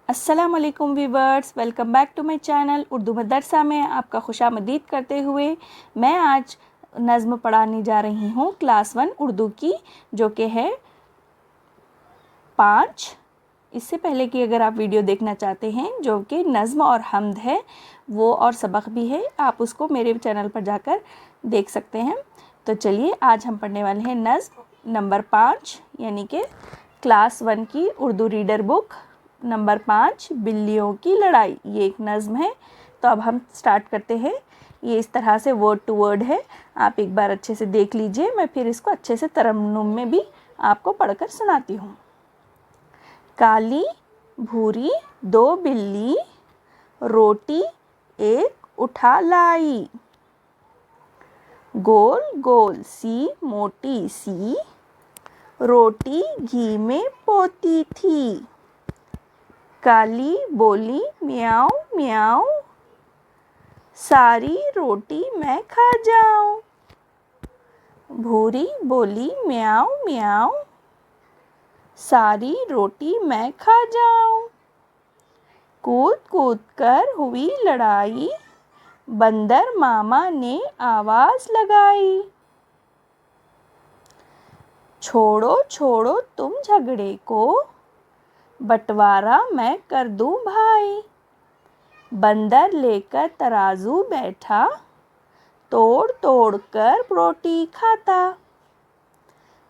अस्सलामुअलैकुम viewers, welcome back to my channel Urdu Madrasa में आपका खुशामदीद करते हुए मैं आज नज़्म पढ़ाने जा रही हूँ क्लास 1 उर्दू की, जो कि है 5। इससे पहले कि अगर आप वीडियो देखना चाहते हैं जो कि नज़्म और हम्द है वो और सबक भी है, आप उसको मेरे चैनल पर जाकर देख सकते हैं। तो चलिए आज हम पढ़ने वाले हैं नज़्म नंबर 5 यानी कि क्लास 1 की उर्दू रीडर बुक नंबर 5 बिल्लियों की लड़ाई। ये एक नज़्म है। तो अब हम स्टार्ट करते हैं। ये इस तरह से वर्ड टू वर्ड है, आप एक बार अच्छे से देख लीजिए। मैं फिर इसको अच्छे से तरन्नुम में भी आपको पढ़कर सुनाती हूँ। काली भूरी दो बिल्ली रोटी एक उठा लाई, गोल गोल सी मोटी सी रोटी घी में पोती थी। काली बोली म्याऊं म्याऊं, सारी रोटी मैं खा जाऊं। भूरी बोली म्याऊं म्याऊं, सारी रोटी मैं खा जाऊं। कूद कूद कर हुई लड़ाई, बंदर मामा ने आवाज लगाई। छोड़ो छोड़ो तुम झगड़े को, बंटवारा मैं कर दूं भाई। बंदर लेकर तराजू बैठा, तोड़ तोड़ कर रोटी खाता।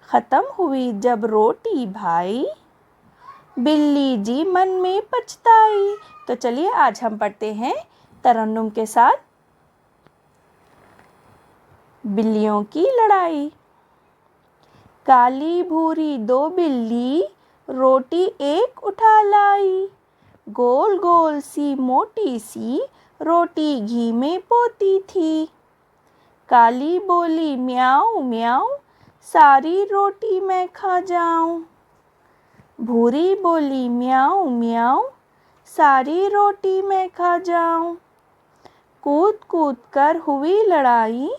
ख़त्म हुई जब रोटी भाई, बिल्ली जी मन में पछताई। तो चलिए आज हम पढ़ते हैं तरन्नुम के साथ बिल्लियों की लड़ाई। काली भूरी दो बिल्ली रोटी एक उठा लाई, गोल गोल सी मोटी सी रोटी घी में पोती थी। काली बोली म्याऊं म्याऊं, सारी रोटी मैं खा जाऊं। भूरी बोली म्याऊं म्याऊं, सारी रोटी मैं खा जाऊं। कूद कूद कर हुई लड़ाई,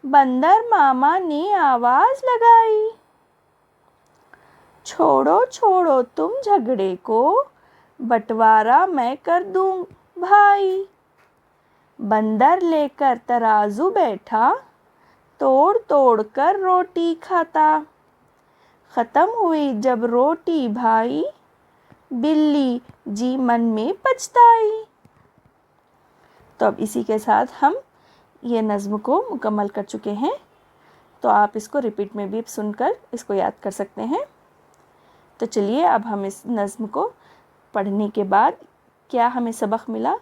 बंदर मामा ने आवाज लगाई। छोड़ो छोड़ो तुम झगड़े को, बंटवारा मैं कर दूं भाई। बंदर लेकर तराजू बैठा, तोड़ तोड़ कर रोटी खाता। ख़त्म हुई जब रोटी भाई, बिल्ली जी मन में पछताई। तो अब इसी के साथ हम ये नज़्म को मुकम्मल कर चुके हैं। तो आप इसको रिपीट में भी सुनकर इसको याद कर सकते हैं। तो चलिए अब हम इस नज़्म को पढ़ने के बाद क्या हमें सबक मिला,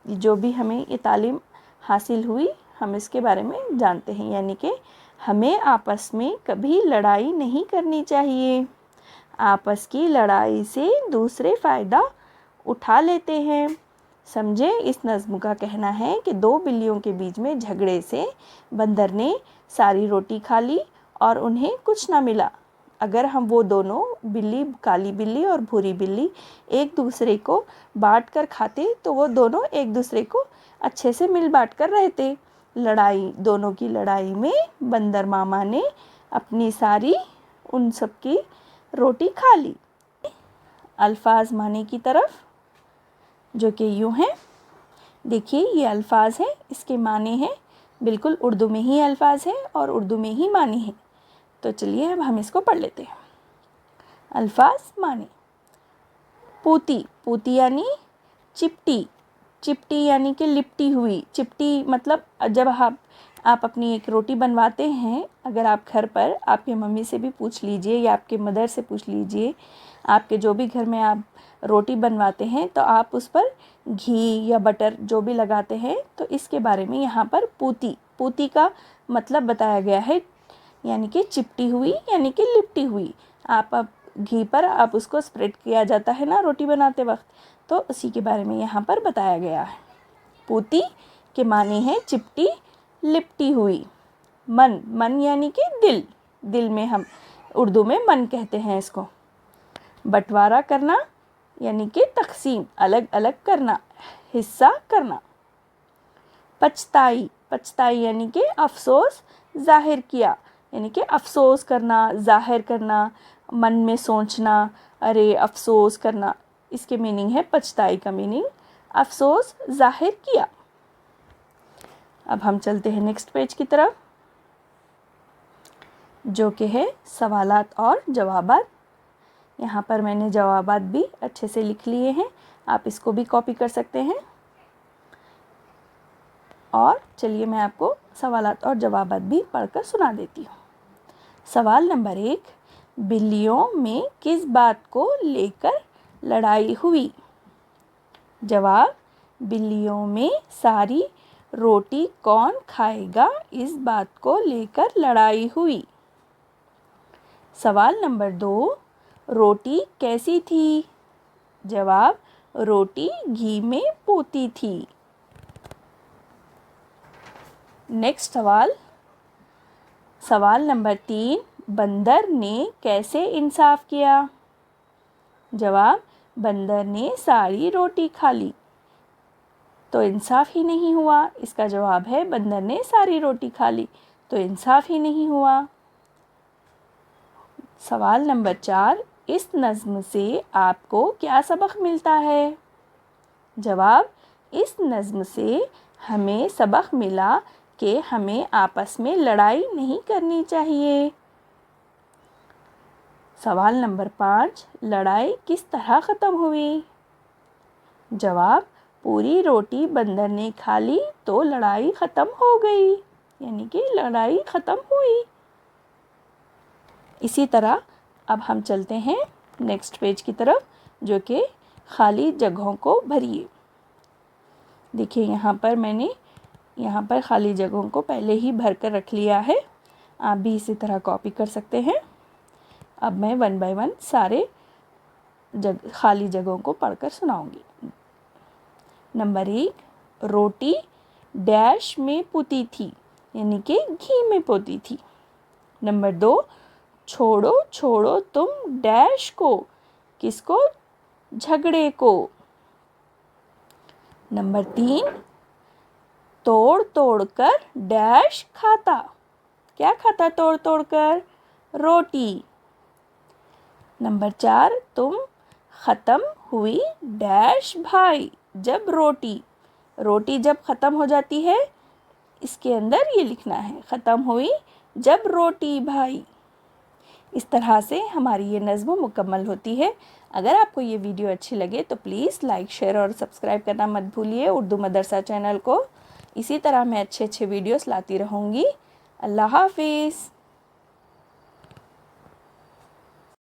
जो भी हमें ये तालीम हासिल हुई, हम इसके बारे में जानते हैं। यानी कि हमें आपस में कभी लड़ाई नहीं करनी चाहिए। आपस की लड़ाई से दूसरे फ़ायदा उठा लेते हैं। समझे, इस नज़्म का कहना है कि दो बिल्लियों के बीच में झगड़े से बंदर ने सारी रोटी खा ली और उन्हें कुछ ना मिला। अगर हम वो दोनों बिल्ली, काली बिल्ली और भूरी बिल्ली, एक दूसरे को बांट कर खाते तो वो दोनों एक दूसरे को अच्छे से मिल बांट कर रहते। दोनों की लड़ाई में बंदर मामा ने अपनी सारी उन सब की रोटी खा ली। अल्फाज माने की तरफ, जो कि यूँ हैं। देखिए ये अल्फाज है, इसके माने हैं, बिल्कुल उर्दू में ही अल्फाज है और उर्दू में ही माने हैं। तो चलिए अब हम इसको पढ़ लेते हैं। अल्फाज माने। पूती, पूती यानी चिपटी, चिपटी यानी कि लिपटी हुई। चिपटी मतलब जब आप अपनी एक रोटी बनवाते हैं, अगर आप घर पर आपके मम्मी से भी पूछ लीजिए या आपके मदर से पूछ लीजिए, आपके जो भी घर में आप रोटी बनवाते हैं तो आप उस पर घी या बटर जो भी लगाते हैं। तो इसके बारे में यहाँ पर पूती, पूती का मतलब बताया गया है, यानी कि चिपटी हुई यानी कि लिपटी हुई। आप घी पर आप उसको स्प्रेड किया जाता है ना रोटी बनाते वक्त, तो उसी के बारे में यहाँ पर बताया गया है। पूती के माने हैं चिपटी, लिपटी हुई। मन, मन यानी कि दिल, दिल में हम उर्दू में मन कहते हैं इसको। बंटवारा करना यानी कि तकसीम, अलग अलग करना, हिस्सा करना। पछताई, पछताई यानी कि अफसोस जाहिर किया, यानी कि अफसोस करना, जाहिर करना, मन में सोचना, अरे अफसोस करना, इसके मीनिंग है पछताई का मीनिंग, अफसोस जाहिर किया। अब हम चलते हैं नेक्स्ट पेज की तरफ, जो कि है सवालात और जवाबात। यहाँ पर मैंने जवाबात भी अच्छे से लिख लिए हैं, आप इसको भी कॉपी कर सकते हैं। और चलिए मैं आपको सवालात और जवाबात भी पढ़कर सुना देती हूँ। सवाल नंबर 1, बिल्लियों में किस बात को लेकर लड़ाई हुई? जवाब, बिल्लियों में सारी रोटी कौन खाएगा इस बात को लेकर लड़ाई हुई। सवाल नंबर 2, रोटी कैसी थी? जवाब, रोटी घी में पोती थी। नेक्स्ट सवाल, सवाल नंबर 3, बंदर ने कैसे इंसाफ किया? जवाब, बंदर ने सारी रोटी खा ली, तो इंसाफ ही नहीं हुआ। इसका जवाब है बंदर ने सारी रोटी खा ली, तो इंसाफ ही नहीं हुआ। सवाल नंबर 4, इस नज़्म से आपको क्या सबक मिलता है? जवाब, इस नज़्म से हमें सबक मिला कि हमें आपस में लड़ाई नहीं करनी चाहिए। सवाल नंबर 5, लड़ाई किस तरह ख़त्म हुई? जवाब, पूरी रोटी बंदर ने खा ली तो लड़ाई ख़त्म हो गई, यानी कि लड़ाई ख़त्म हुई। इसी तरह अब हम चलते हैं नेक्स्ट पेज की तरफ, जो कि खाली जगहों को भरिए। देखिए यहाँ पर खाली जगहों को पहले ही भर कर रख लिया है, आप भी इसी तरह कॉपी कर सकते हैं। अब मैं 1 बाय 1 सारे खाली जगहों को पढ़कर सुनाऊंगी। नंबर 1, रोटी डैश में पोती थी, यानी कि घी में पोती थी। नंबर 2, छोड़ो छोड़ो तुम डैश को, किसको? झगड़े को। नंबर 3, तोड़ तोड़ कर डैश खाता, क्या खाता तोड़ तोड़ कर? रोटी। नंबर 4, तुम ख़त्म हुई डैश भाई, जब रोटी जब ख़त्म हो जाती है, इसके अंदर ये लिखना है, ख़त्म हुई जब रोटी भाई। इस तरह से हमारी ये नज़्म मुकम्मल होती है। अगर आपको ये वीडियो अच्छी लगे तो प्लीज़ लाइक, शेयर और सब्सक्राइब करना मत भूलिए उर्दू मदरसा चैनल को। इसी तरह मैं अच्छे वीडियोस लाती रहूँगी। अल्लाह हाफिज़।